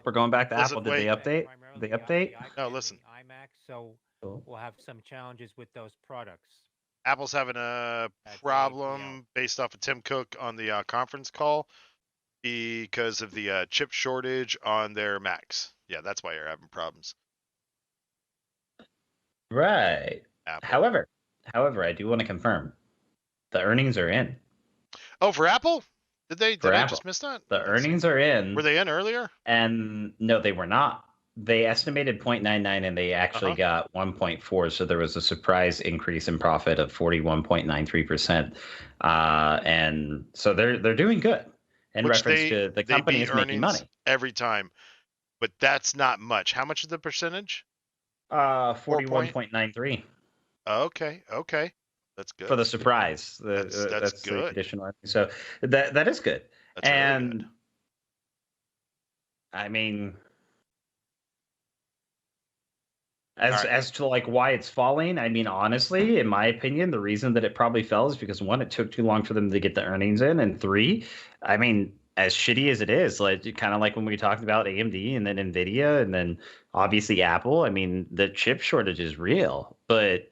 We're going back to Listen, Apple. Did they wait. update? Did primarily they update? the No, iPad and listen. the iMac, so Cool. we'll have some challenges with those products. Apple's having a That's the APL. problem based off of Tim Cook on the conference call because of the chip shortage on their Macs. Yeah, that's why you're having problems. Right. Apple. However, I do want to confirm the earnings are in Oh, for Apple? for Did I Apple. just miss that? The Let's see. earnings are Were in, they in earlier? and no, they were not. They estimated 0.99 and they actually Uh-huh. got 1.4. So there was a surprise increase in profit of 41.93%. And so they're doing good in Which reference to the they company beat is making earnings money. every time, but that's not much. How much is the percentage? 4 point. 41.93 Okay, that's for good. the surprise. That's That's the good. additional. So that is good. That's really good. And I mean, All as right. as to like why it's falling, I mean, honestly, in my opinion, the reason that it probably fell is because one, it took too long for them to get the earnings in, and three, I mean, as shitty as it is, like kind of like when we talked about AMD and then Nvidia and then obviously Apple. I mean, the chip shortage is real, but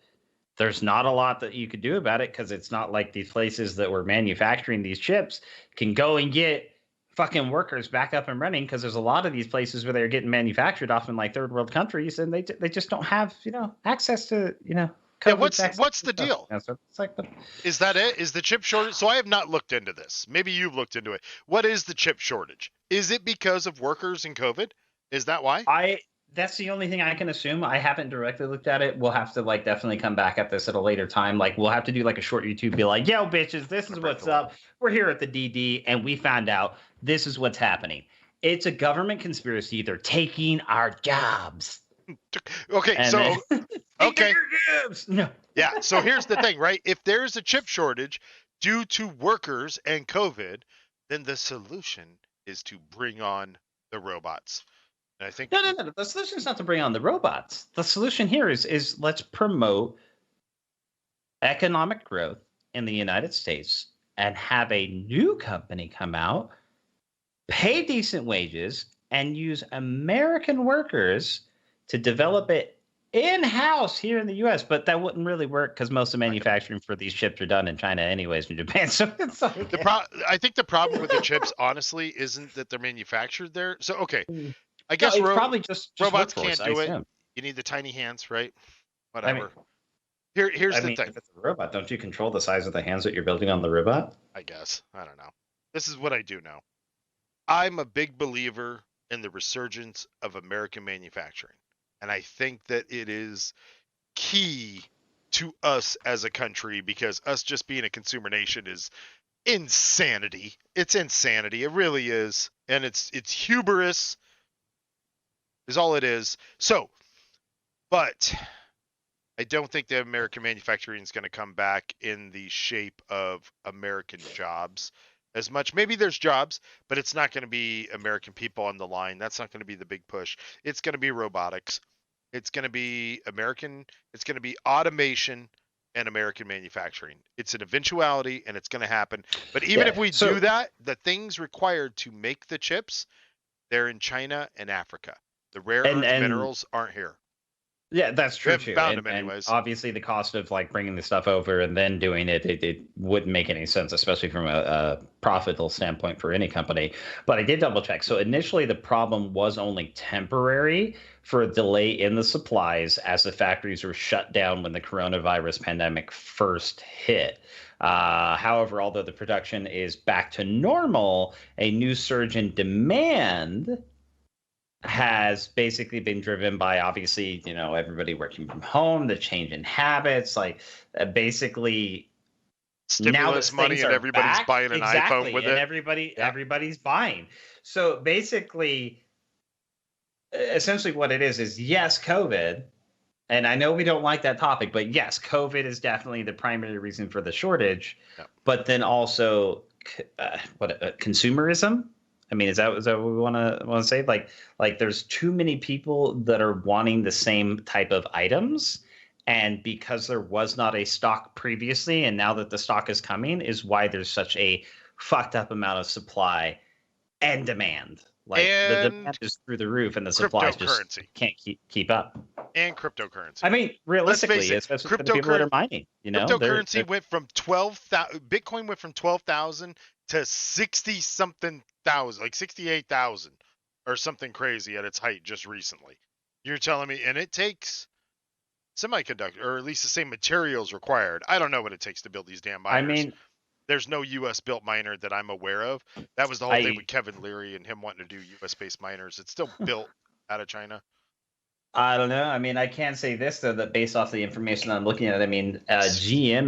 there's not a lot that you could do about it because it's not like these places that were manufacturing these chips can go and get fucking workers back up and running because there's a lot of these places where they're getting manufactured often like third world countries and they just don't have access to Yeah, COVID vaccines what's and the stuff. deal? So it's like Is that it? Is the chip shortage? So I have not looked into this. Maybe you've looked into it. What is the chip shortage? Is it because of workers and COVID? Is that why? I that's the only thing I can assume. I haven't directly looked at it. We'll have to like definitely come back at this at a later time. Like we'll have to do like a short YouTube, be like, yo, bitches, this is what's up. We're here at the DD and we found out this is what's happening. It's a government conspiracy. They're taking our jobs. Okay, And so then, okay. your jobs. No. Yeah, so here's the thing, right? If there's a chip shortage due to workers and COVID, then the solution is to bring on the robots. And I think No. The solution is not to bring on the robots. The solution here is let's promote economic growth in the United States and have a new company come out, pay decent wages, and use American workers to develop it in-house here in the US. But that wouldn't really work because most of the manufacturing for these chips are done in China anyways, in Japan. So it's like I think the problem with the chips, honestly, isn't that they're manufactured there. So okay, I no, guess it's probably just robots workforce, can't I do it. assume. You need the tiny hands, right? I mean, Whatever. Here's the thing. if it's a robot, don't you control the size of the hands that you're building on the robot? I guess. I don't know. This is what I do know. I'm a big believer in the resurgence of American manufacturing. And I think that it is key to us as a country because us just being a consumer nation is insanity. It's insanity. It really is. And it's hubris is all it is. So, but I don't think that American manufacturing is going to come back in the shape of American jobs as much. Maybe there's jobs, but it's not going to be American people on the line. That's not going to be the big push. It's going to be robotics. It's going to be American. It's going to be automation and American manufacturing. It's an eventuality and it's going to happen. But even if we do that, the things required to make the chips, they're in China and Africa. The rare earth minerals aren't here. Yeah, that's true too. Found them anyways. And obviously, the cost of like bringing the stuff over and then doing it wouldn't make any sense, especially from a profitable standpoint for any company. But I did double check. So initially, the problem was only temporary for a delay in the supplies as the factories were shut down when the coronavirus pandemic first hit. However, although the production is back to normal, a new surge in demand has basically been driven by obviously everybody working from home, the change in habits, like basically stimulus money and everybody's back, buying an iPhone with and it. Everybody's buying. So basically, essentially what it is yes, COVID, and I know we don't like that topic, but yes, COVID is definitely the primary reason for the shortage. Yep. But then also consumerism. I mean, is that what we want to say? Like there's too many people that are wanting the same type of items, and because there was not a stock previously, and now that the stock is coming, is why there's such a fucked up amount of supply and demand. Like the And demand is through the roof, and the supplies just cryptocurrency. can't keep up. And cryptocurrency. I mean, realistically, it, especially for the people that are mining, cryptocurrency went from 12,000. Bitcoin went from 12,000 to 60 something thousand, like 68,000 or something crazy at its height just recently. You're telling me, and it takes semiconductor, or at least the same materials required. I don't know what it takes to build these damn miners. I mean, there's no U.S. built miner that I'm aware of. That was the whole thing with Kevin Leary and him wanting to do U.S. based miners. It's still built out of China. I don't know. I mean, I can say this though, that based off the information I'm looking at, I mean, GM